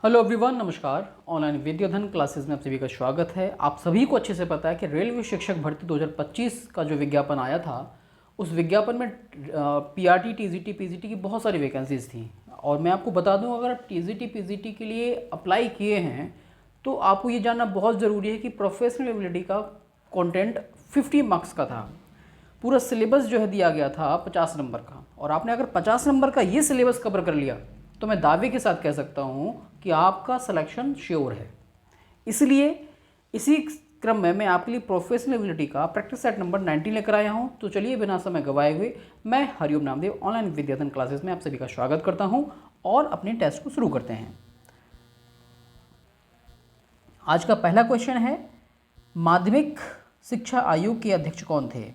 Hello everyone, नमस्कार। Online विद्याधन classes में आप सभी का स्वागत है। आप सभी को अच्छे से पता है कि रेलवे शिक्षक भर्ती 2025 का जो विज्ञापन आया था, उस विज्ञापन में पीआरटी, टीजीटी, पीजीटी की बहुत सारी वैकेंसीज थी। और मैं आपको बता दूं, अगर आप टीजीटी, पीजीटी के लिए अप्लाई किए हैं तो आपको ये जानना बहुत ज़रूरी है कि प्रोफेशनल एबिलिटी का कंटेंट 50 मार्क्स का था। पूरा सिलेबस जो है दिया गया था 50 नंबर का, और आपने अगर 50 नंबर का ये सिलेबस कवर कर लिया तो मैं दावे के साथ कह सकता हूँ कि आपका सिलेक्शन श्योर है। इसलिए इसी क्रम में मैं आपके लिए प्रोफेशनल एबिलिटी का प्रैक्टिस सेट नंबर 19 लेकर आया हूँ। तो चलिए बिना समय गवाए हुए मैं हरिओम नामदेव ऑनलाइन विद्याधन क्लासेस में आप सभी का स्वागत करता हूँ और अपने टेस्ट को शुरू करते हैं। आज का पहला क्वेश्चन है, माध्यमिक शिक्षा आयोग के अध्यक्ष कौन थे?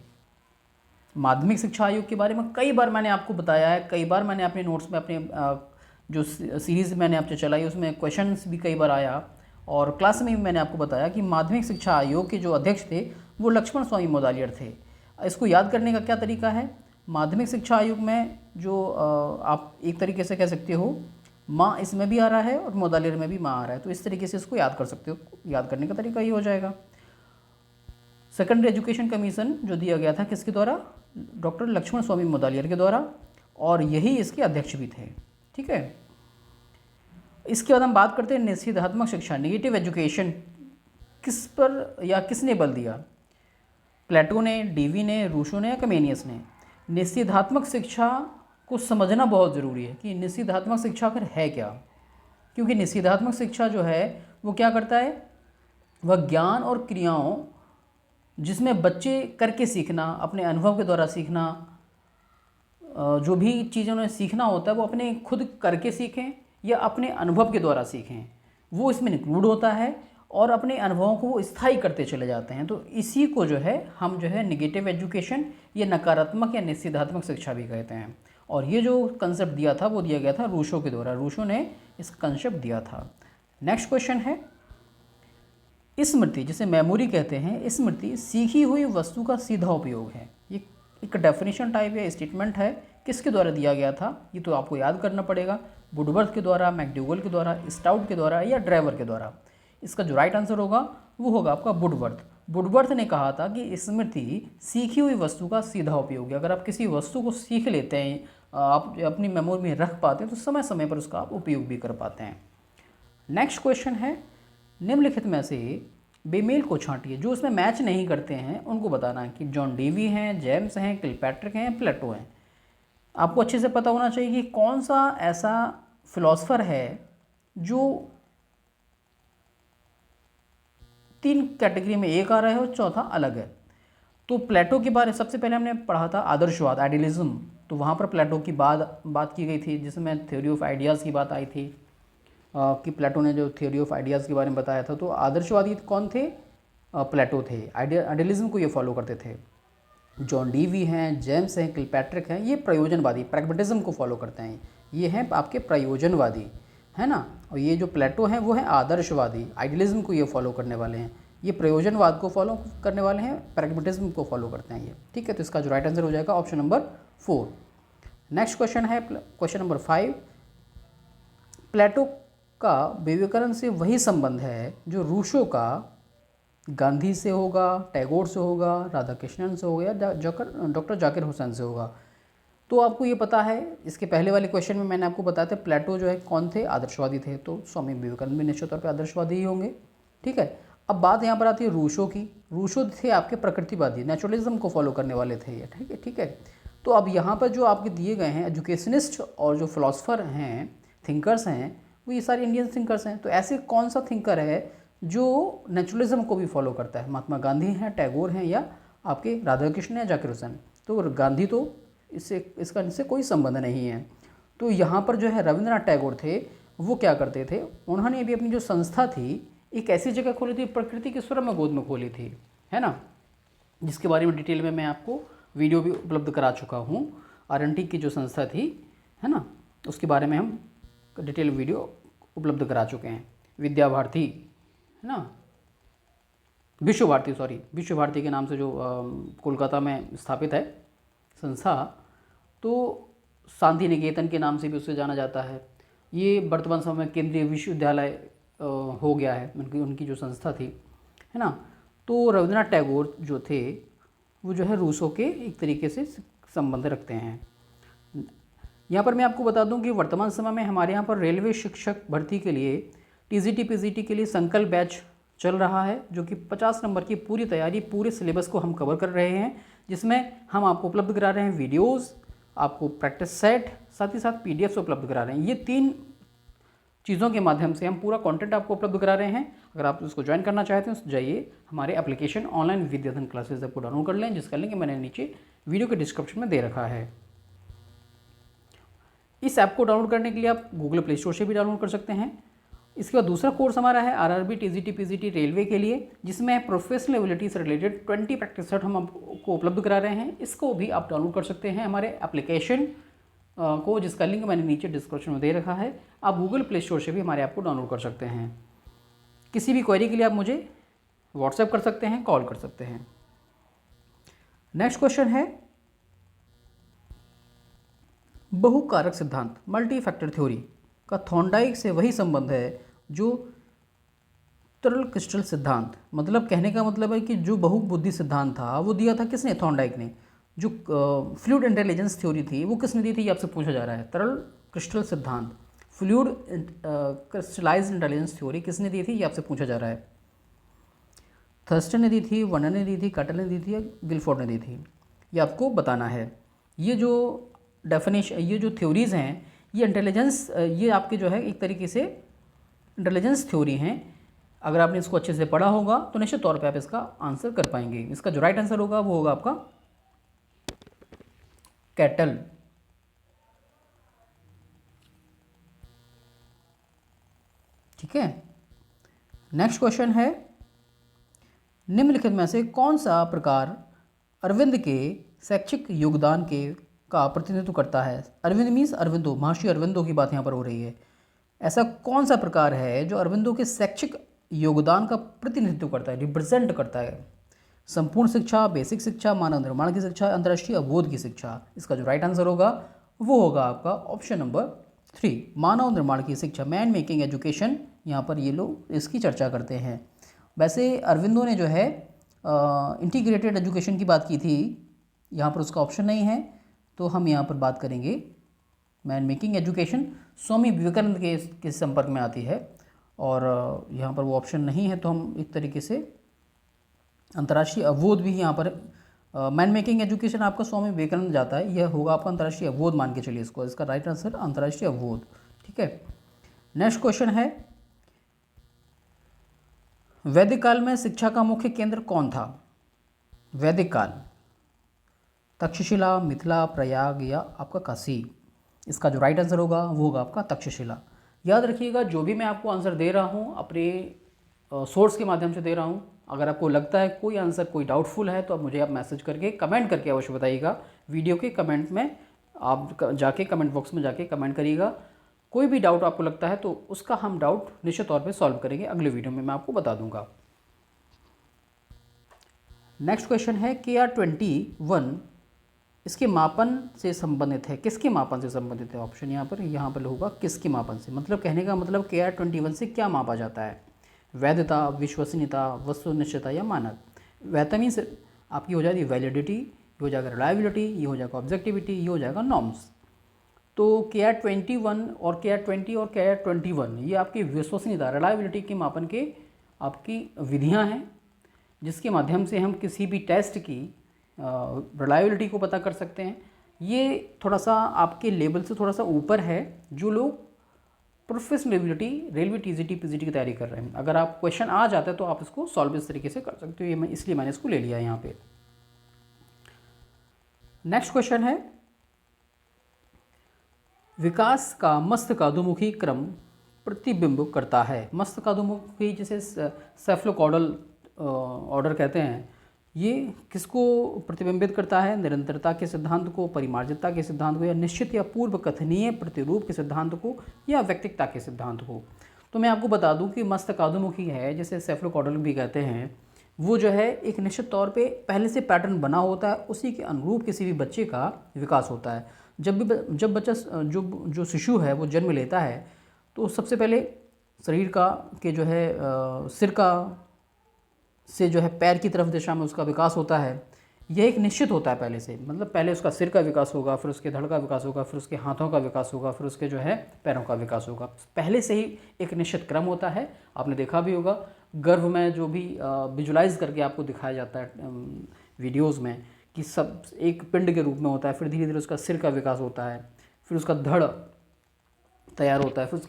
माध्यमिक शिक्षा आयोग के बारे में कई बार मैंने आपको बताया है, कई बार मैंने अपने नोट्स में अपने जो सीरीज़ मैंने आपसे चलाई उसमें क्वेश्चंस भी कई बार आया, और क्लास में भी मैंने आपको बताया कि माध्यमिक शिक्षा आयोग के जो अध्यक्ष थे वो लक्ष्मण स्वामी मोदालियर थे। इसको याद करने का क्या तरीका है? माध्यमिक शिक्षा आयोग में जो आप एक तरीके से कह सकते हो, माँ इसमें भी आ रहा है और मोदालियर में भी माँ आ रहा है, तो इस तरीके से इसको याद कर सकते हो। याद करने का तरीका ये हो जाएगा। सेकेंडरी एजुकेशन कमीशन जो दिया गया था किसके द्वारा? डॉक्टर लक्ष्मण स्वामी मोदालियर के द्वारा, और यही इसके अध्यक्ष भी थे। ठीक है। इसके बाद हम बात करते हैं निषेधात्मक शिक्षा, नेगेटिव एजुकेशन किस पर या किसने बल दिया? प्लेटो ने, डीवी ने, रूसो ने या कमेनियस ने? निषेधात्मक शिक्षा को समझना बहुत ज़रूरी है कि निषेधात्मक शिक्षा आखिर है क्या, क्योंकि निषेधात्मक शिक्षा जो है वो क्या करता है? वह ज्ञान और क्रियाओं जिसमें बच्चे करके सीखना, अपने अनुभव के द्वारा सीखना, जो भी चीज़ें उन्हें सीखना होता है वो अपने खुद करके सीखें या अपने अनुभव के द्वारा सीखें, वो इसमें इंक्लूड होता है, और अपने अनुभवों को वो स्थायी करते चले जाते हैं। तो इसी को जो है हम जो है निगेटिव एजुकेशन या नकारात्मक या निषेधात्मक शिक्षा भी कहते हैं। और ये जो कंसेप्ट दिया था वो दिया गया था रूसो के द्वारा, रूसो ने इस कंसेप्ट दिया था। नेक्स्ट क्वेश्चन है, स्मृति जिसे मेमोरी कहते हैं, स्मृति सीखी हुई वस्तु का सीधा उपयोग है। ये एक डेफिनेशन टाइप या स्टेटमेंट है, किसके द्वारा दिया गया था ये तो आपको याद करना पड़ेगा। वुडवर्थ के द्वारा, मैकडूगल के द्वारा, स्टाउट के द्वारा या ड्राइवर के द्वारा? इसका जो राइट आंसर होगा वो होगा आपका वुडवर्थ। वुडवर्थ ने कहा था कि स्मृति सीखी हुई वस्तु का सीधा उपयोग है। अगर आप किसी वस्तु को सीख लेते हैं, आप अपनी मेमोरी में रख पाते हैं, तो समय समय पर उसका आप उपयोग भी कर पाते हैं। नेक्स्ट क्वेश्चन है, निम्नलिखित में से बेमेल को छांटिए। जो उसमें मैच नहीं करते हैं उनको बताना है कि जॉन डेवी हैं, जेम्स हैं, किलपैट्रिक हैं, प्लेटो हैं। आपको अच्छे से पता होना चाहिए कि कौन सा ऐसा फिलोसफर है जो 3 कैटेगरी में एक आ रहा है और चौथा अलग है। तो प्लेटो के बारे सबसे पहले हमने पढ़ा था आदर्शवाद, आइडियलिज्म, तो वहाँ पर प्लेटो की बात की गई थी, जिसमें थ्योरी ऑफ आइडियाज़ की बात आई थी, कि प्लेटो ने जो थ्योरी ऑफ आइडियाज़ के बारे में बताया था। तो आदर्शवादी कौन थे? प्लेटो थे। आइडियलिज्म को ये फॉलो करते थे। जॉन डीवी हैं, जेम्स हैं, किलपैट्रिक हैं, ये प्रयोजनवादी, प्रैग्मेटिज्म को फॉलो करते हैं। ये हैं आपके प्रयोजनवादी, है ना। और ये जो प्लेटो हैं वो हैं आदर्शवादी, आइडियलिज्म को ये फॉलो करने वाले हैं। ये प्रयोजनवाद को फॉलो करने वाले हैं, प्रैग्मेटिज्म को फॉलो करते हैं ये। ठीक है, तो इसका जो राइट आंसर हो जाएगा ऑप्शन नंबर 4। नेक्स्ट क्वेश्चन है क्वेश्चन नंबर 5। प्लेटो का विवेकानंद से वही संबंध है जो रूसो का गांधी से होगा, टैगोर से होगा, राधा कृष्णन से होगा या डॉक्टर जाकिर हुसैन से होगा? तो आपको ये पता है, इसके पहले वाले क्वेश्चन में मैंने आपको बताया था प्लेटो जो है कौन थे? आदर्शवादी थे। तो स्वामी विवेकानंद भी निश्चित तौर पर आदर्शवादी ही होंगे। ठीक है। अब बात यहाँ पर आती है रूसो की। रूसो थे आपके प्रकृतिवादी, नेचुरलिज्म को फॉलो करने वाले थे ये। ठीक है, ठीक है। तो अब यहाँ पर जो आपके दिए गए हैं एजुकेशनिस्ट और जो फिलोसफर हैं, थिंकर्स हैं, वो ये सारे इंडियन थिंकर्स हैं। तो ऐसे कौन सा थिंकर है जो नेचुरलिज्म को भी फॉलो करता है? महात्मा गांधी हैं, टैगोर हैं, या आपके राधा कृष्ण या जाकिर हुसैन? तो गांधी तो इससे कोई संबंध नहीं है। तो यहाँ पर जो है रविंद्रनाथ टैगोर थे, वो क्या करते थे? उन्होंने भी अपनी जो संस्था थी एक ऐसी जगह खोली थी, प्रकृति के स्वर में गोद में खोली थी, है ना, जिसके बारे में डिटेल में मैं आपको वीडियो भी उपलब्ध करा चुका हूँ। RNT की जो संस्था थी, है ना, उसके बारे में हम डिटेल वीडियो उपलब्ध करा चुके हैं। विद्या भारती, है ना, विश्व भारती के नाम से जो कोलकाता में स्थापित है संस्था, तो शांति निकेतन के नाम से भी उसे जाना जाता है। ये वर्तमान समय में केंद्रीय विश्वविद्यालय हो गया है, उनकी जो संस्था थी, है ना। तो रविंद्रनाथ टैगोर जो थे वो जो है रूसों के एक तरीके से संबंध रखते हैं। यहाँ पर मैं आपको बता दूं कि वर्तमान समय में हमारे यहाँ पर रेलवे शिक्षक भर्ती के लिए टीजीटी पीजीटी के लिए संकल्प बैच चल रहा है, जो कि 50 नंबर की पूरी तैयारी, पूरे सिलेबस को हम कवर कर रहे हैं, जिसमें हम आपको उपलब्ध करा रहे हैं वीडियोस, आपको प्रैक्टिस सेट, साथ ही साथ पीडीएफ उपलब्ध करा रहे हैं। ये 3 चीज़ों के माध्यम से हम पूरा कंटेंट आपको उपलब्ध करा रहे हैं। अगर आप इसको ज्वाइन करना चाहते हैं तो जाइए हमारे एप्लीकेशन ऑनलाइन विद्याधन क्लासेस ऐप को डाउनलोड कर लें, जिसका लिंक मैंने नीचे वीडियो के डिस्क्रिप्शन में दे रखा है। इस ऐप को डाउनलोड करने के लिए आप गूगल प्ले स्टोर से भी डाउनलोड कर सकते हैं। इसके बाद दूसरा कोर्स हमारा है आरआरबी टीजीटी पीजीटी रेलवे के लिए, जिसमें प्रोफेशनल एबिलिटी से रिलेटेड 20 प्रैक्टिस सेट हम आपको उपलब्ध करा रहे हैं। इसको भी आप डाउनलोड कर सकते हैं हमारे एप्लीकेशन को, जिसका लिंक मैंने नीचे डिस्क्रिप्शन में दे रखा है। आप गूगल प्ले स्टोर से भी हमारे ऐप को डाउनलोड कर सकते हैं। किसी भी क्वेरी के लिए आप मुझे व्हाट्सएप कर सकते हैं, कॉल कर सकते हैं। नेक्स्ट क्वेश्चन है बहुकारक सिद्धांत, मल्टी फैक्टर थ्योरी का थॉर्नडाइक से वही संबंध है जो तरल क्रिस्टल सिद्धांत, मतलब कहने का मतलब है कि जो बहुबुद्धि सिद्धांत था वो दिया था किसने, थॉर्नडाइक ने। जो फ्लूइड इंटेलिजेंस थ्योरी थी वो किसने दी थी, ये आपसे पूछा जा रहा है। तरल क्रिस्टल सिद्धांत, फ्लूइड क्रिस्टलाइज्ड इंटेलिजेंस थ्योरी किसने दी थी, ये आपसे पूछा जा रहा है। थर्स्टन ने दी थी, वर्नर ने दी थी, कटल ने दी थी या गिलफोर्ड ने दी थी, ये आपको बताना है। ये जो डेफिनेशन, ये जो थ्योरीज़ हैं, ये इंटेलिजेंस, ये आपके जो है एक तरीके से इंटेलिजेंस थ्योरी हैं। अगर आपने इसको अच्छे से पढ़ा होगा तो निश्चित तौर पे आप इसका आंसर कर पाएंगे। इसका जो राइट आंसर होगा वो होगा आपका कैटल। ठीक है। नेक्स्ट क्वेश्चन है निम्नलिखित में से कौन सा प्रकार अरविंद के शैक्षिक योगदान के का प्रतिनिधित्व करता है। अरविंद मीन्स अरविंदो, महर्षि अरविंदो की बात यहाँ पर हो रही है। ऐसा कौन सा प्रकार है जो अरविंदो के शैक्षिक योगदान का प्रतिनिधित्व करता है, रिप्रेजेंट करता है। संपूर्ण शिक्षा, बेसिक शिक्षा, मानव निर्माण की शिक्षा, अंतर्राष्ट्रीय अवबोध की शिक्षा। इसका जो राइट आंसर होगा वो होगा आपका ऑप्शन नंबर 3, मानव निर्माण की शिक्षा, मैन मेकिंग एजुकेशन। यहाँ पर ये लोग इसकी चर्चा करते हैं। वैसे अरविंदो ने जो है इंटीग्रेटेड एजुकेशन की बात की थी, यहाँ पर उसका ऑप्शन नहीं है, तो हम यहाँ पर बात करेंगे man making education. Swami Vivekananda के संपर्क में आती है और यहाँ पर वो ऑप्शन नहीं है, तो हम एक तरीके से अंतर्राष्ट्रीय अवबोध भी यहाँ पर मैन मेकिंग एजुकेशन आपका स्वामी विवेकानंद जाता है, यह होगा आपका अंतर्राष्ट्रीय अवबोध मान के चलिए इसको। इसका राइट आंसर अंतर्राष्ट्रीय अवबोध। ठीक है। नेक्स्ट क्वेश्चन है वैदिक काल में शिक्षा का मुख्य केंद्र कौन था। वैदिक काल, तक्षशिला, मिथिला, प्रयाग या आपका काशी। इसका जो राइट आंसर होगा वो होगा आपका तक्षशिला। याद रखिएगा जो भी मैं आपको आंसर दे रहा हूँ अपने सोर्स के माध्यम से दे रहा हूँ। अगर आपको लगता है कोई आंसर कोई डाउटफुल है तो आप मैसेज करके कमेंट करके अवश्य बताइएगा। वीडियो के कमेंट में आप जाके कमेंट बॉक्स में जाके कमेंट करिएगा। कोई भी डाउट आपको लगता है तो उसका हम डाउट निश्चित तौर पे सॉल्व करेंगे, अगले वीडियो में मैं आपको बता दूंगा। नेक्स्ट क्वेश्चन है KR-21 इसके मापन से संबंधित है। किसके मापन से संबंधित है, ऑप्शन यहाँ पर होगा किसके मापन से। मतलब कहने का मतलब KR-21 से क्या मापा जाता है, वैधता, विश्वसनीयता, वस्तुनिष्ठता या मानक। वैधता मीन्स आपकी हो जाएगी वैलिडिटी, ये हो जाएगा रिलायबिलिटी, ये हो जाएगा ऑब्जेक्टिविटी, ये हो जाएगा नॉर्म्स। तो KR-21 और KR-20 और KR-21 ये आपकी विश्वसनीयता, रिलायबिलिटी के मापन के आपकी विधियां हैं, जिसके माध्यम से हम किसी भी टेस्ट की रिलायबिलिटी को पता कर सकते हैं। ये थोड़ा सा आपके लेवल से थोड़ा सा ऊपर है जो लोग professional ability railway TGT PGT की तैयारी कर रहे हैं। अगर आप क्वेश्चन आ जाता है तो आप इसको सॉल्व इस तरीके से कर सकते हो, ये इसलिए मैंने इसको ले लिया है यहाँ पे। नेक्स्ट क्वेश्चन है विकास का मस्तकाधुमुखी क्रम प्रतिबिंब करता है। मस्तकाधुमुखी जिसे सेफलोकॉडल ऑर्डर कहते हैं, ये किसको प्रतिबिंबित करता है, निरंतरता के सिद्धांत को, परिमार्जितता के सिद्धांत को, या निश्चित या पूर्व कथनीय प्रतिरूप के सिद्धांत को, या व्यक्तिकता के सिद्धांत को। तो मैं आपको बता दूं कि मस्तकाधुमुखी है जिसे सेफलोकॉडल भी कहते हैं, वो जो है एक निश्चित तौर पे पहले से पैटर्न बना होता है, उसी के अनुरूप किसी भी बच्चे का विकास होता है। जब बच्चा जो शिशु है वो जन्म लेता है तो सबसे पहले शरीर का के जो है सिर का से जो है पैर की तरफ दिशा में उसका विकास होता है, यह एक निश्चित होता है पहले से। मतलब पहले उसका सिर का विकास होगा, फिर उसके धड़ का विकास होगा, फिर उसके हाथों का विकास होगा, फिर उसके जो है पैरों का विकास होगा। पहले से ही एक निश्चित क्रम होता है। आपने देखा भी होगा गर्भ में जो भी विजुलाइज करके आपको दिखाया जाता है वीडियोज़ में कि सब एक पिंड के रूप में होता है, फिर धीरे धीरे उसका सिर का विकास होता है, फिर उसका धड़ तैयार होता है, फिर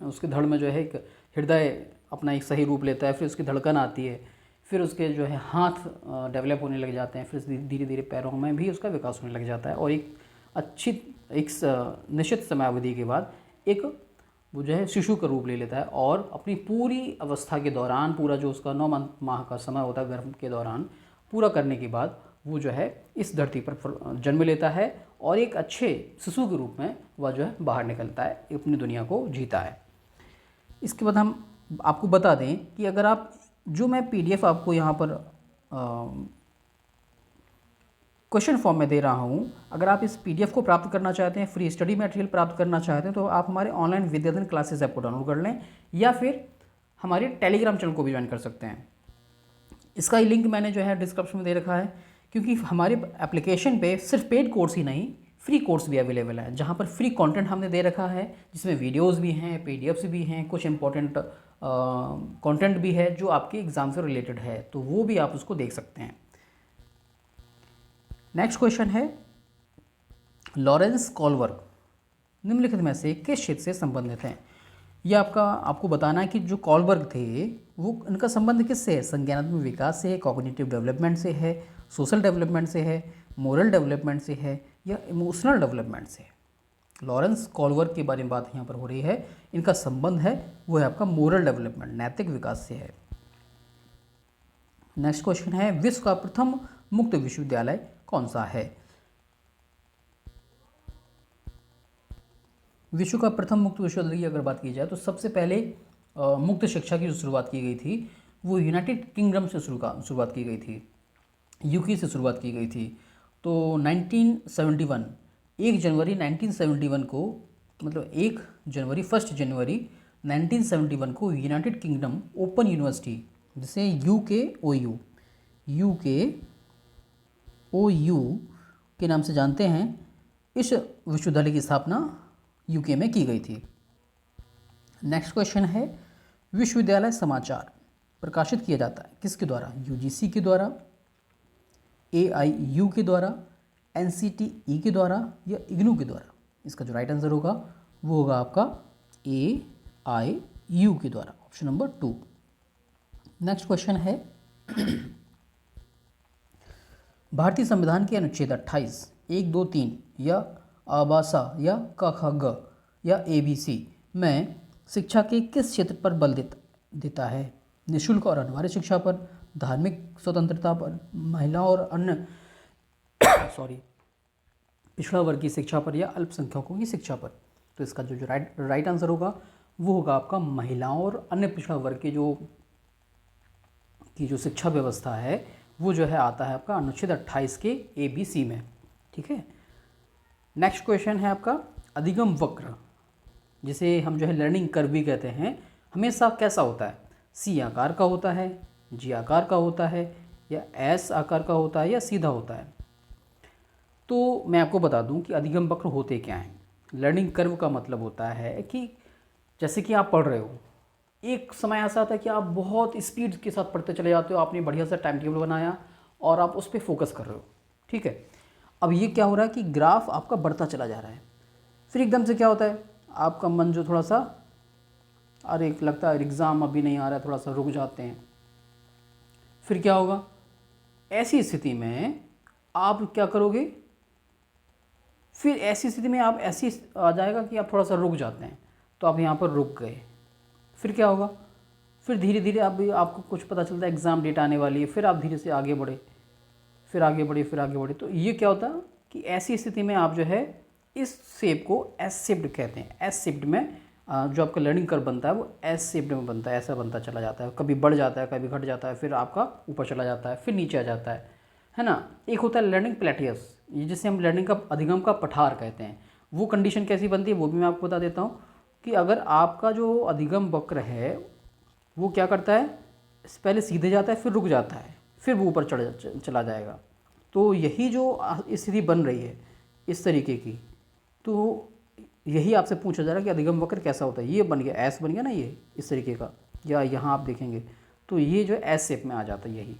उसके धड़ में जो है एक हृदय अपना एक सही रूप लेता है, फिर उसकी धड़कन आती है, फिर उसके जो है हाथ डेवलप होने लग जाते हैं, फिर धीरे धीरे पैरों में भी उसका विकास होने लग जाता है। और एक निश्चित समयावधि के बाद एक वो जो है शिशु का रूप ले लेता है और अपनी पूरी अवस्था के दौरान, पूरा जो उसका 9 माह का समय होता है गर्भ के दौरान, पूरा करने के बाद वो जो है इस धरती पर जन्म लेता है और एक अच्छे शिशु के रूप में वह जो है बाहर निकलता है, अपनी दुनिया को जीता है। इसके बाद हम आपको बता दें कि अगर आप जो मैं PDF आपको यहाँ पर क्वेश्चन फॉर्म में दे रहा हूँ, अगर आप इस PDF को प्राप्त करना चाहते हैं, फ्री स्टडी मटेरियल प्राप्त करना चाहते हैं, तो आप हमारे ऑनलाइन विद्याधन क्लासेस ऐप को डाउनलोड कर लें या फिर हमारे टेलीग्राम चैनल को भी ज्वाइन कर सकते हैं। इसका ही लिंक मैंने जो है डिस्क्रिप्शन में दे रखा है, क्योंकि हमारे एप्लीकेशन पे सिर्फ पेड कोर्स ही नहीं, फ्री कोर्स भी अवेलेबल है, जहाँ पर फ्री कंटेंट हमने दे रखा है, जिसमें वीडियोस भी हैं, PDFs भी हैं, कुछ इंपॉर्टेंट कंटेंट भी है जो आपके एग्ज़ाम से रिलेटेड है, तो वो भी आप उसको देख सकते हैं। नेक्स्ट क्वेश्चन है, लॉरेंस कॉलवर्ग निम्नलिखित में से किस क्षेत्र से संबंधित हैं? यह आपको बताना है कि जो कॉलवर्ग थे वो इनका संबंध किससे है? संज्ञानात्मक विकास से है, कॉग्निटिव डेवलपमेंट से है, सोशल डेवलपमेंट से है, मोरल डेवलपमेंट से है या इमोशनल डेवलपमेंट से है? लॉरेंस कॉलवर्ग के बारे में बात यहाँ पर हो रही है। इनका संबंध है वो है आपका मोरल डेवलपमेंट, नैतिक विकास से है। नेक्स्ट क्वेश्चन है, विश्व का प्रथम मुक्त विश्वविद्यालय कौन सा है? विश्व का प्रथम मुक्त विश्वविद्यालय की अगर बात की जाए तो सबसे पहले मुक्त शिक्षा की जो शुरुआत की गई थी वो यूनाइटेड किंगडम से शुरुआत की गई थी, UK से शुरुआत की गई थी। तो 1971 1 जनवरी 1971 को, मतलब 1 जनवरी 1 जनवरी 1971 को यूनाइटेड किंगडम ओपन यूनिवर्सिटी, जिसे UKOU के नाम से जानते हैं, इस विश्वविद्यालय की स्थापना UK में की गई थी। नेक्स्ट क्वेश्चन है, विश्वविद्यालय समाचार प्रकाशित किया जाता है किसके द्वारा? UGC के द्वारा, AIU के द्वारा, NCTE के द्वारा या IGNOU के द्वारा? इसका जो राइट आंसर होगा वो होगा आपका AIU के द्वारा, ऑप्शन नंबर 2। नेक्स्ट क्वेश्चन है, भारतीय संविधान के अनुच्छेद 28 1, 2, 3 या आबासा या क ख ग या ABC में शिक्षा के किस क्षेत्र पर बल देता है? निःशुल्क और अनिवार्य शिक्षा पर, धार्मिक स्वतंत्रता पर, महिलाओं और अन्य पिछड़ा वर्ग की शिक्षा पर या अल्पसंख्यकों की शिक्षा पर? तो इसका जो राइट आंसर होगा वो होगा आपका महिलाओं और अन्य पिछड़ा वर्ग के जो शिक्षा व्यवस्था है वो जो है आता है आपका अनुच्छेद 28 के ABC में। ठीक है। नेक्स्ट क्वेश्चन है आपका, अधिगम वक्र जिसे हम जो है लर्निंग कर्व भी कहते हैं, हमेशा कैसा होता है? C आकार का होता है, G आकार का होता है या S आकार का होता है या सीधा होता है? तो मैं आपको बता दूं कि अधिगम वक्र होते क्या हैं। लर्निंग कर्व का मतलब होता है कि जैसे कि आप पढ़ रहे हो, एक समय ऐसा आता है कि आप बहुत स्पीड के साथ पढ़ते चले जाते हो, आपने बढ़िया सा टाइम टेबल बनाया और आप उस पर फोकस कर रहे हो। ठीक है। अब ये क्या हो रहा है कि ग्राफ आपका बढ़ता चला जा रहा है, फिर एकदम से क्या होता है, आपका मन जो थोड़ा सा, अरे लगता है एग्ज़ाम अभी नहीं आ रहा है, थोड़ा सा रुक जाते हैं। फिर क्या होगा? ऐसी स्थिति में आप क्या करोगे? फिर ऐसी स्थिति में आप ऐसी आ जाएगा कि आप थोड़ा सा रुक जाते हैं, तो आप यहाँ पर रुक गए। फिर क्या होगा? फिर धीरे धीरे आपको कुछ पता चलता है एग्ज़ाम डेट आने वाली है, फिर आप धीरे से आगे बढ़े, फिर आगे बढ़े, फिर आगे बढ़े। तो ये क्या होता है कि ऐसी स्थिति में आप जो है इस शेप को एस शेप्ड कहते हैं। एस शेप्ड में जो आपका लर्निंग कर्व बनता है वो एस शेप्ड में बनता है, ऐसा बनता चला जाता है, कभी बढ़ जाता है, कभी घट जाता है, फिर आपका ऊपर चला जाता है, फिर नीचे आ जाता है ना। एक होता है लर्निंग प्लेटियस, ये जिसे हम लर्निंग का अधिगम का पठार कहते हैं। वो कंडीशन कैसी बनती है वो भी मैं आपको बता देता हूँ। कि अगर आपका जो अधिगम वक्र है वो क्या करता है, पहले सीधे जाता है फिर रुक जाता है फिर वो ऊपर चला जाएगा, तो यही जो स्थिति बन रही है इस तरीके की, तो यही आपसे पूछा जा रहा है कि अधिगम वक्र कैसा होता है। ये बन गया, एस बन गया ना ये इस तरीके का, या यहाँ आप देखेंगे तो ये जो एस शेप में आ जाता है यही।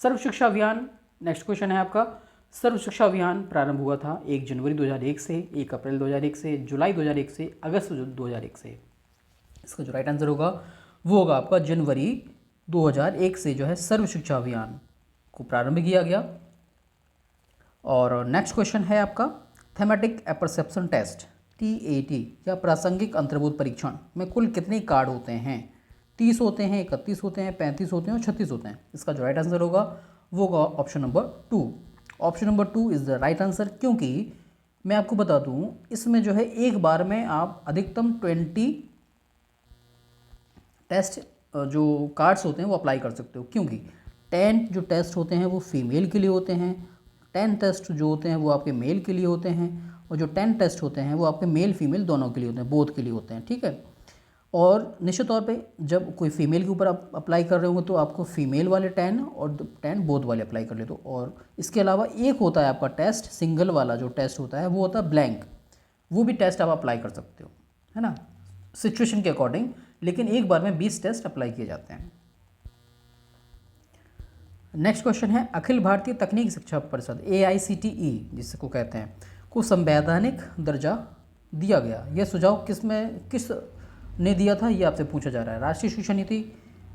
सर्व शिक्षा अभियान, नेक्स्ट क्वेश्चन है आपका। सर्व शिक्षा अभियान प्रारंभ हुआ था 1 जनवरी 2001 से, 1 अप्रैल 2001 से, जुलाई 2001 से, अगस्त 2001 से। इसका जो राइट आंसर होगा वो होगा आपका जनवरी 2001 से जो है सर्व शिक्षा अभियान को प्रारंभ किया गया। और नेक्स्ट क्वेश्चन है आपका, थेमेटिक एपरसेप्शन टेस्ट TAT या प्रासंगिक अंतर्बोध परीक्षण में कुल कितने कार्ड होते हैं? 30 होते हैं, 31 होते हैं, 35 होते हैं और 36 होते हैं। इसका जो राइट आंसर होगा वो होगा option number 2। Option number 2 is the right answer, क्योंकि मैं आपको बता दूं इसमें जो है एक बार में आप अधिकतम 20 टेस्ट जो कार्ड्स होते हैं वो अप्लाई कर सकते हो, क्योंकि 10 जो टेस्ट होते हैं वो फीमेल के लिए होते हैं, 10 टेस्ट जो होते हैं वो आपके मेल के लिए होते हैं, और जो 10 टेस्ट होते हैं वो आपके मेल फीमेल दोनों के लिए होते हैं, बोथ के लिए होते हैं, ठीक है। और निश्चित तौर पे जब कोई फीमेल के ऊपर आप अप्लाई कर रहे होंगे तो आपको फीमेल वाले 10 और 10 बोथ वाले अप्लाई कर ले दो। और इसके अलावा एक होता है आपका टेस्ट, सिंगल वाला जो टेस्ट होता है वो होता है ब्लैंक, वो भी टेस्ट आप अप्लाई कर सकते हो, है ना, सिचुएशन के अकॉर्डिंग, लेकिन एक बार में 20 टेस्ट अप्लाई किए जाते हैं। नेक्स्ट क्वेश्चन है, अखिल भारतीय तकनीकी शिक्षा परिषद AICTE जिसको कहते हैं को संवैधानिक दर्जा दिया गया, यह सुझाव किस ने दिया था, ये आपसे पूछा जा रहा है। राष्ट्रीय शिक्षा नीति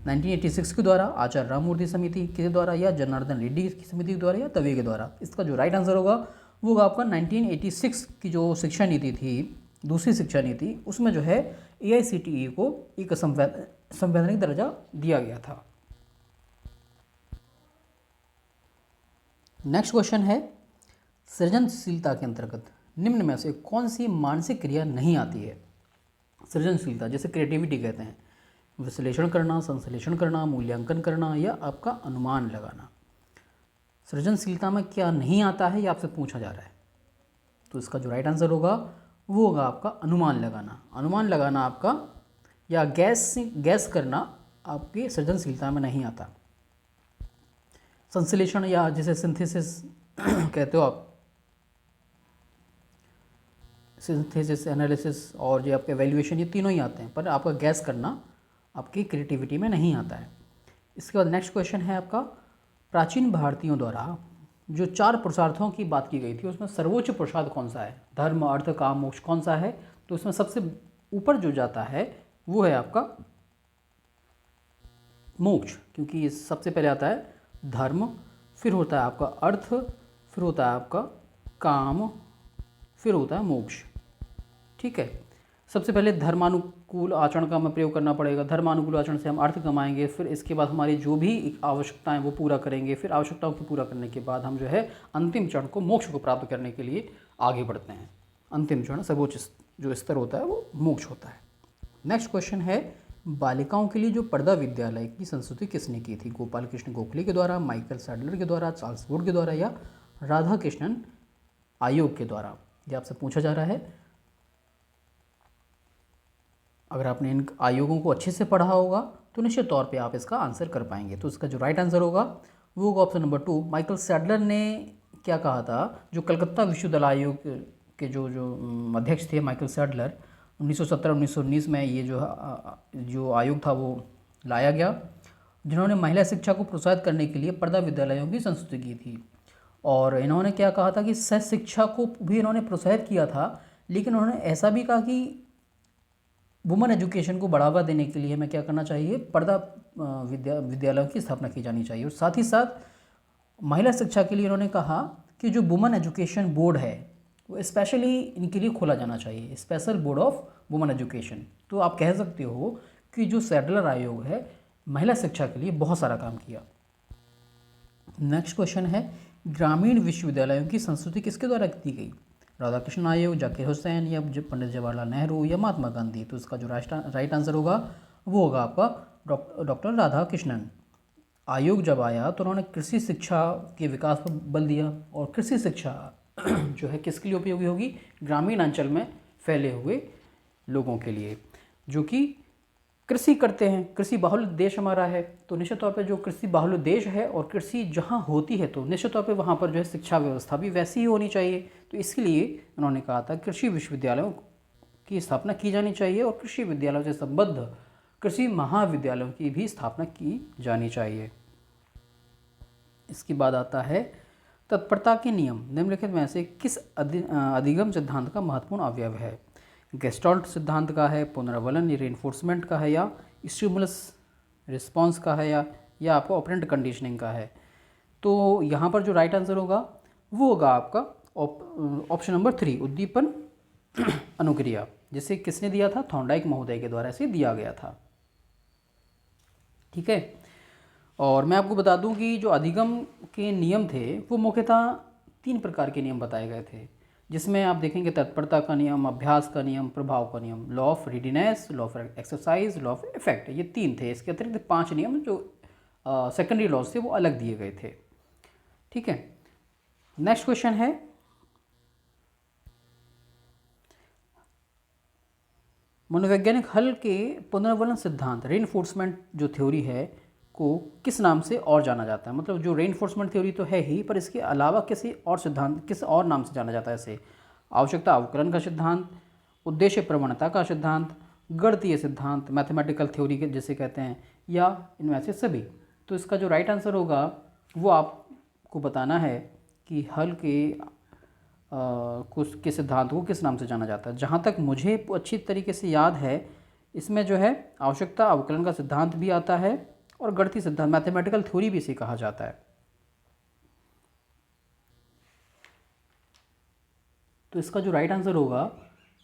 1986 के द्वारा, आचार्य राममूर्ति समिति के द्वारा, या जनार्दन रेड्डी की समिति के द्वारा, या दवे के द्वारा। इसका जो राइट आंसर होगा वो होगा आपका 1986 की जो शिक्षा नीति थी, दूसरी शिक्षा नीति, उसमें जो है AICTE को एक संवैधानिक दर्जा दिया गया था। नेक्स्ट क्वेश्चन है, सृजनशीलता के अंतर्गत निम्न में से कौन सी मानसिक क्रिया नहीं आती है? सृजनशीलता जैसे क्रिएटिविटी कहते हैं, विश्लेषण करना, संश्लेषण करना, मूल्यांकन करना, या आपका अनुमान लगाना। सृजनशीलता में क्या नहीं आता है ये आपसे पूछा जा रहा है, तो इसका जो राइट आंसर होगा वो होगा आपका अनुमान लगाना। अनुमान लगाना आपका या गैस करना आपकी सृजनशीलता में नहीं आता। संश्लेषण या जिसे सिंथेसिस कहते हो आप, सिंथेसिस, एनालिसिस और जो आपके वैल्यूएशन, ये तीनों ही आते हैं, पर आपका गैस करना आपकी क्रिएटिविटी में नहीं आता है। इसके बाद नेक्स्ट क्वेश्चन है आपका, प्राचीन भारतीयों द्वारा जो 4 पुरुषार्थों की बात की गई थी उसमें सर्वोच्च पुरुषार्थ कौन सा है? धर्म, अर्थ, काम, मोक्ष कौन सा है? तो उसमें सबसे ऊपर जो जाता है वो है आपका मोक्ष, क्योंकि सबसे पहले आता है धर्म, फिर होता है आपका अर्थ, फिर होता है आपका काम, फिर होता है मोक्ष, ठीक है। सबसे पहले धर्मानुकूल आचरण का हमें प्रयोग करना पड़ेगा, धर्मानुकूल आचरण से हम अर्थ कमाएंगे, फिर इसके बाद हमारी जो भी आवश्यकताएं वो पूरा करेंगे, फिर आवश्यकताओं को पूरा करने के बाद हम जो है अंतिम चरण को, मोक्ष को प्राप्त करने के लिए आगे बढ़ते हैं। अंतिम चरण, सर्वोच्च जो स्तर होता है वो मोक्ष होता है। नेक्स्ट क्वेश्चन है, बालिकाओं के लिए जो पर्दा विद्यालय की संस्तुति किसने की थी? गोपाल कृष्ण गोखले के द्वारा, माइकल सैडलर के द्वारा, चार्ल्स वुड के द्वारा, या राधा कृष्णन आयोग के द्वारा? ये आपसे पूछा जा रहा है। अगर आपने इन आयोगों को अच्छे से पढ़ा होगा तो निश्चित तौर पे आप इसका आंसर कर पाएंगे। तो इसका जो राइट आंसर होगा वो होगा ऑप्शन नंबर 2। माइकल सैडलर ने क्या कहा था, जो कलकत्ता विश्वविद्यालय आयोग के जो अध्यक्ष थे माइकल सैडलर, 1917-1919 में ये जो आयोग था वो लाया गया, जिन्होंने महिला शिक्षा को प्रोत्साहित करने के लिए पर्दा विद्यालयों की संस्तुति की थी। और इन्होंने क्या कहा था कि सह शिक्षा को भी इन्होंने प्रोत्साहित किया था, लेकिन उन्होंने ऐसा भी कहा कि वुमेन एजुकेशन को बढ़ावा देने के लिए हमें क्या करना चाहिए, पर्दा विद्यालयों की स्थापना की जानी चाहिए। और साथ ही साथ महिला शिक्षा के लिए उन्होंने कहा कि जो वुमेन एजुकेशन बोर्ड है वो स्पेशली इनके लिए खोला जाना चाहिए, special board of women education. तो आप कह सकते हो कि जो सैडलर आयोग है महिला शिक्षा के लिए बहुत सारा काम किया। नेक्स्ट क्वेश्चन है, ग्रामीण विश्वविद्यालयों की संस्तुति किसके द्वारा की गई? राधा कृष्ण आयोग, जाकिर हुसैन, या पंडित जवाहरलाल नेहरू, या महात्मा गांधी? तो इसका जो राइट आंसर होगा वो होगा आपका डॉक्टर राधा कृष्णन। आयोग जब आया तो उन्होंने कृषि शिक्षा के विकास पर बल दिया, और कृषि शिक्षा जो है किसके लिए उपयोगी होगी? ग्रामीण अंचल में फैले हुए लोगों के लिए जो कि कृषि करते हैं। कृषि बाहुल देश हमारा है, तो निश्चित तौर पे जो कृषि बाहुल देश है और कृषि जहाँ होती है तो निश्चित तौर पे वहाँ पर जो है शिक्षा व्यवस्था भी वैसी ही होनी चाहिए। तो इसके लिए उन्होंने कहा था कृषि विश्वविद्यालयों की स्थापना की जानी चाहिए और कृषि विद्यालयों से संबद्ध कृषि महाविद्यालयों की भी स्थापना की जानी चाहिए। इसके बाद आता है तत्परता के नियम निम्नलिखित में से किस अधिगम सिद्धांत का महत्वपूर्ण अवयव है? गेस्टाल्ट सिद्धांत का है, पुनर्वलन रेनफोर्समेंट का है, या स्टिमुलस रिस्पॉन्स का है, या आपका ऑपरेंट कंडीशनिंग का है? तो यहाँ पर जो राइट आंसर होगा वो होगा आपका ऑप्शन नंबर 3 उद्दीपन अनुक्रिया, जिसे किसने दिया था? थॉर्नडाइक महोदय के द्वारा इसे दिया गया था। ठीक है, और मैं आपको बता दूं कि जो अधिगम के नियम थे वो मुख्यतः 3 प्रकार के नियम बताए गए थे, जिसमें आप देखेंगे तत्परता का नियम, अभ्यास का नियम, प्रभाव का नियम, law of readiness, law of exercise, law of effect, ये 3 थे। इसके अतिरिक्त 5 नियम जो सेकेंडरी लॉज थे वो अलग दिए गए थे। ठीक है, नेक्स्ट क्वेश्चन है मनोवैज्ञानिक हल के पुनर्वलन सिद्धांत रेनफोर्समेंट जो थ्योरी है को किस नाम से और जाना जाता है? मतलब जो रेनफोर्समेंट थ्योरी तो है ही, पर इसके अलावा किसी और सिद्धांत, किस और नाम से जाना जाता है इसे? आवश्यकता अवकलन का सिद्धांत, उद्देश्य प्रवणता का सिद्धांत, गणितीय सिद्धांत, मैथमेटिकल थ्योरी के जिसे कहते हैं, या इनमें से सभी? तो इसका जो राइट आंसर होगा वो आपको बताना है कि हल के कुछ के सिद्धांत को किस नाम से जाना जाता है। जहाँ तक मुझे अच्छी तरीके से याद है इसमें जो है आवश्यकता अवकलन का सिद्धांत भी आता है और गणितीय सिद्धांत, मैथमेटिकल थ्योरी भी इसे कहा जाता है। तो इसका जो राइट आंसर होगा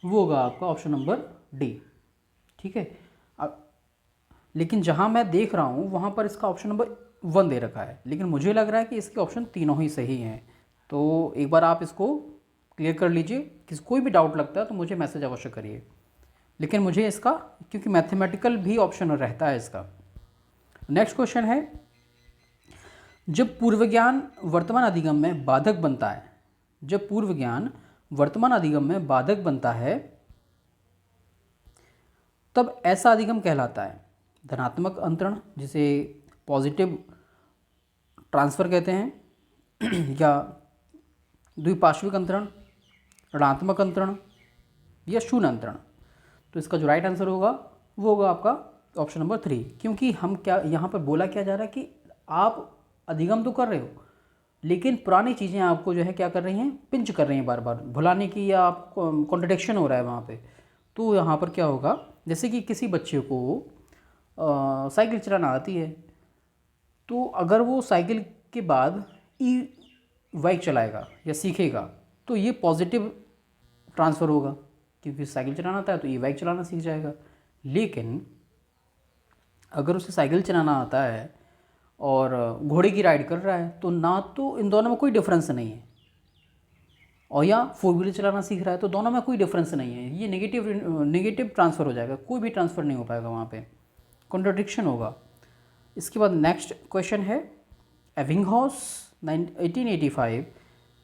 वो होगा आपका ऑप्शन नंबर डी। ठीक है, अब लेकिन जहाँ मैं देख रहा हूँ वहाँ पर इसका ऑप्शन नंबर 1 दे रखा है, लेकिन मुझे लग रहा है कि इसके ऑप्शन तीनों ही सही हैं। तो एक बार आप इसको क्लियर कर लीजिए, कोई भी डाउट लगता है तो मुझे मैसेज अवश्य करिए। लेकिन मुझे इसका, क्योंकि मैथमेटिकल भी ऑप्शन रहता है इसका। नेक्स्ट क्वेश्चन है जब पूर्व ज्ञान वर्तमान अधिगम में बाधक बनता है, जब पूर्व ज्ञान वर्तमान अधिगम में बाधक बनता है तब ऐसा अधिगम कहलाता है धनात्मक अंतरण, जिसे पॉजिटिव ट्रांसफ़र कहते हैं, या द्विपार्श्विक अंतरण, ऋणात्मक अंतरण, या शून्य अंतरण? तो इसका जो राइट आंसर होगा वो होगा आपका ऑप्शन नंबर 3, क्योंकि हम क्या यहाँ पर बोला क्या जा रहा है कि आप अधिगम तो कर रहे हो लेकिन पुरानी चीज़ें आपको जो है क्या कर रही हैं, पिंच कर रही हैं बार बार भुलाने की, या आपको कॉन्ट्रडिक्शन हो रहा है वहाँ पे। तो यहाँ पर क्या होगा, जैसे कि किसी बच्चे को साइकिल चलाना आती है, तो अगर वो साइकिल के बाद ई बाइक चलाएगा या सीखेगा तो ये पॉजिटिव ट्रांसफ़र होगा, क्योंकि साइकिल चलाना आता है तो ई बाइक चलाना सीख जाएगा। लेकिन अगर उसे साइकिल चलाना आता है और घोड़े की राइड कर रहा है तो ना तो इन दोनों में कोई डिफरेंस नहीं है, और या 4 व्हीलर चलाना सीख रहा है तो दोनों में कोई डिफरेंस नहीं है। ये नेगेटिव ट्रांसफ़र हो जाएगा, कोई भी ट्रांसफ़र नहीं हो पाएगा, वहाँ पे कॉन्ट्रडिक्शन होगा। इसके बाद नेक्स्ट क्वेश्चन है एबिंगहॉस 1885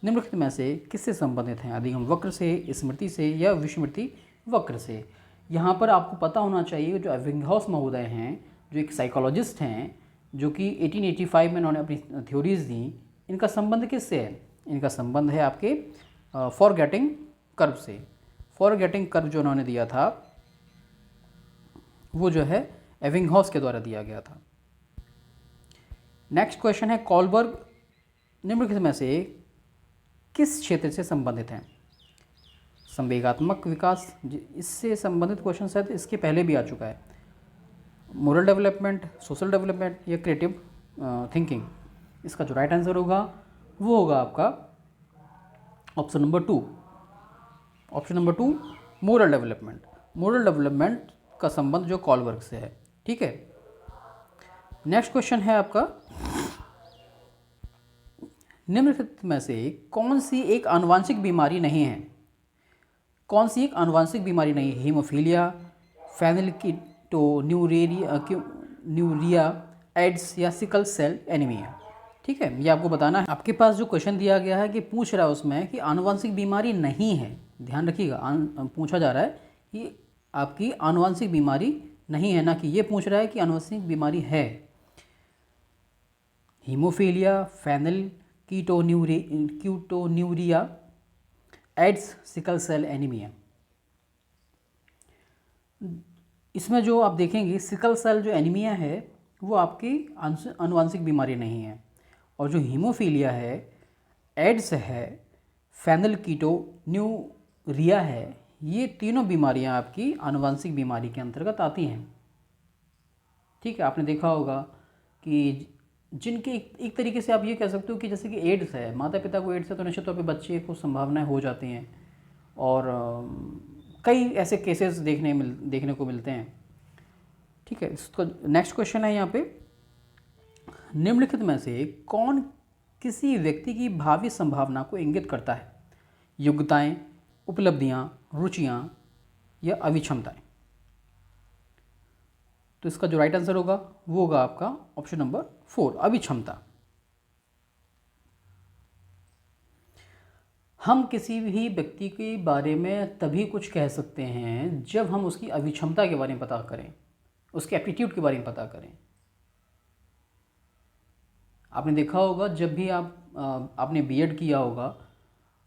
निम्नलिखित में से किससे संबंधित हैं? अधिगम वक्र से, स्मृति से, या विस्मृति वक्र से? यहाँ पर आपको पता होना चाहिए जो एबिंगहॉस महोदय हैं, जो एक साइकोलॉजिस्ट हैं, जो कि 1885 में उन्होंने अपनी थ्योरीज दी, इनका संबंध किससे है? इनका संबंध है आपके फॉरगेटिंग कर्व से। फॉरगेटिंग कर्व जो उन्होंने दिया था वो जो है एबिंगहॉस के द्वारा दिया गया था। नेक्स्ट क्वेश्चन है कॉलबर्ग निम्नलिखित में से किस क्षेत्र से संबंधित हैं? संवेगात्मक विकास, इससे संबंधित क्वेश्चन शायद इसके पहले भी आ चुका है। मोरल डेवलपमेंट, सोशल डेवलपमेंट, या क्रिएटिव थिंकिंग? इसका जो राइट आंसर होगा वो होगा आपका option number 2। Option number 2 moral development. Moral development का संबंध जो कॉलबर्ग से है। ठीक है, नेक्स्ट क्वेश्चन है आपका निम्नलिखित में से कौन सी एक आनुवांशिक बीमारी नहीं है? कौन सी एक आनुवांशिक बीमारी नहीं है? हीमोफीलिया, फेनिलकीटोन्यूरिया, एड्स, या सिकल सेल एनीमिया? ठीक है, ये आपको बताना है। आपके पास जो क्वेश्चन दिया गया है कि पूछ रहा है उसमें कि आनुवांशिक बीमारी नहीं है, ध्यान रखिएगा, पूछा जा रहा है कि आपकी आनुवंशिक बीमारी नहीं है, ना कि ये पूछ रहा है कि आनुवंशिक बीमारी है। Haemophilia, phenylketonuria, AIDS, sickle cell anaemia. इसमें जो आप देखेंगे सिकल सेल जो एनीमिया है वो आपकी आनुवंशिक बीमारी नहीं है, और जो हीमोफीलिया है, एड्स है, फेनल कीटोन्यूरिया है, ये तीनों बीमारियां आपकी आनुवंशिक बीमारी के अंतर्गत आती हैं। ठीक है, आपने देखा होगा कि जिनके एक तरीके से आप ये कह सकते हो कि जैसे कि एड्स है, माता पिता को एड्स है तो निश्चित तौर पे बच्चे को संभावनाएं हो जाती हैं, और कई ऐसे केसेस देखने को मिलते हैं। ठीक है, इसका नेक्स्ट क्वेश्चन है यहाँ पे, निम्नलिखित में से कौन किसी व्यक्ति की भावी संभावना को इंगित करता है? योग्यताएं, उपलब्धियां, रुचियां या अभिक्षमताएं? तो इसका जो राइट आंसर होगा वो होगा आपका ऑप्शन नंबर 4, अभिक्षमता। हम किसी भी व्यक्ति के बारे में तभी कुछ कह सकते हैं जब हम उसकी अभिक्षमता के बारे में पता करें, उसके एप्टीट्यूड के बारे में पता करें। आपने देखा होगा जब भी आपने बीएड किया होगा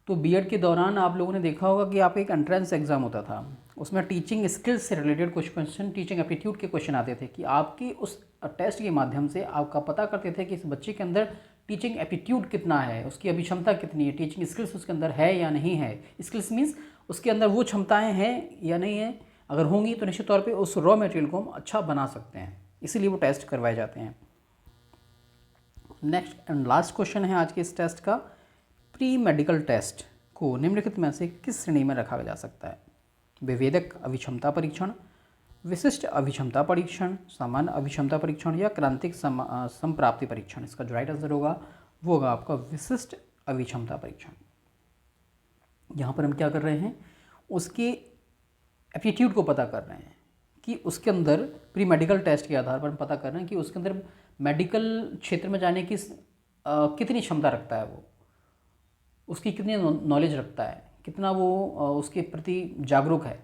तो बीएड के दौरान आप लोगों ने देखा होगा कि आप एक एंट्रेंस एग्ज़ाम होता था, उसमें टीचिंग स्किल्स से रिलेटेड कुछ क्वेश्चन, टीचिंग एप्टीट्यूड के क्वेश्चन आते थे कि आपकी उस टेस्ट के माध्यम से आपका पता करते थे कि इस बच्चे के अंदर टीचिंग एप्टीट्यूड कितना है, उसकी अभिक्षमता कितनी है, टीचिंग स्किल्स उसके अंदर है या नहीं है। स्किल्स मीन्स उसके अंदर वो क्षमताएँ हैं या नहीं है, अगर होंगी तो निश्चित तौर पर उस रॉ मटेरियल को हम अच्छा बना सकते हैं, इसीलिए वो टेस्ट करवाए जाते हैं। नेक्स्ट एंड लास्ट क्वेश्चन है आज के इस टेस्ट का, प्री मेडिकल टेस्ट को निम्नलिखित में से किस श्रेणी में रखा जा सकता है? विभेदक अभिक्षमता परीक्षण, विशिष्ट अभिक्षमता परीक्षण, सामान्य अभिक्षमता परीक्षण या क्रांतिक संप्राप्ति परीक्षण? इसका जो राइट आंसर होगा वो होगा आपका विशिष्ट अभिक्षमता परीक्षण। यहाँ पर हम क्या कर रहे हैं, उसके एप्टीट्यूड को पता कर रहे हैं कि उसके अंदर, प्री मेडिकल टेस्ट के आधार पर हम पता कर रहे हैं कि उसके अंदर मेडिकल क्षेत्र में जाने की कितनी क्षमता रखता है, वो उसकी कितनी नॉलेज रखता है, कितना वो उसके प्रति जागरूक है।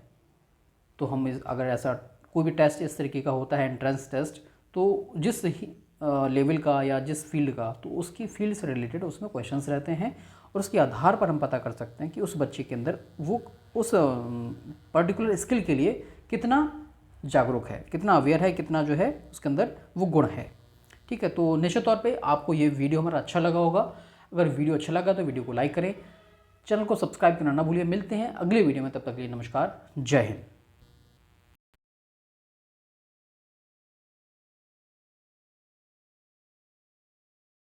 तो हम अगर ऐसा कोई भी टेस्ट इस तरीके का होता है, एंट्रेंस टेस्ट, तो जिस लेवल का या जिस फील्ड का, तो उसकी फील्ड से रिलेटेड उसमें क्वेश्चंस रहते हैं, और उसके आधार पर हम पता कर सकते हैं कि उस बच्चे के अंदर वो उस पर्टिकुलर स्किल के लिए कितना जागरूक है, कितना अवेयर है, कितना जो है उसके अंदर वो गुण है। ठीक है, तो निश्चित तौर पे आपको ये वीडियो हमारा अच्छा लगा होगा। अगर वीडियो अच्छा लगा तो वीडियो को लाइक करें, चैनल को सब्सक्राइब करना ना भूलिए। मिलते हैं अगले वीडियो में, तब तक के लिए नमस्कार, जय हिंद।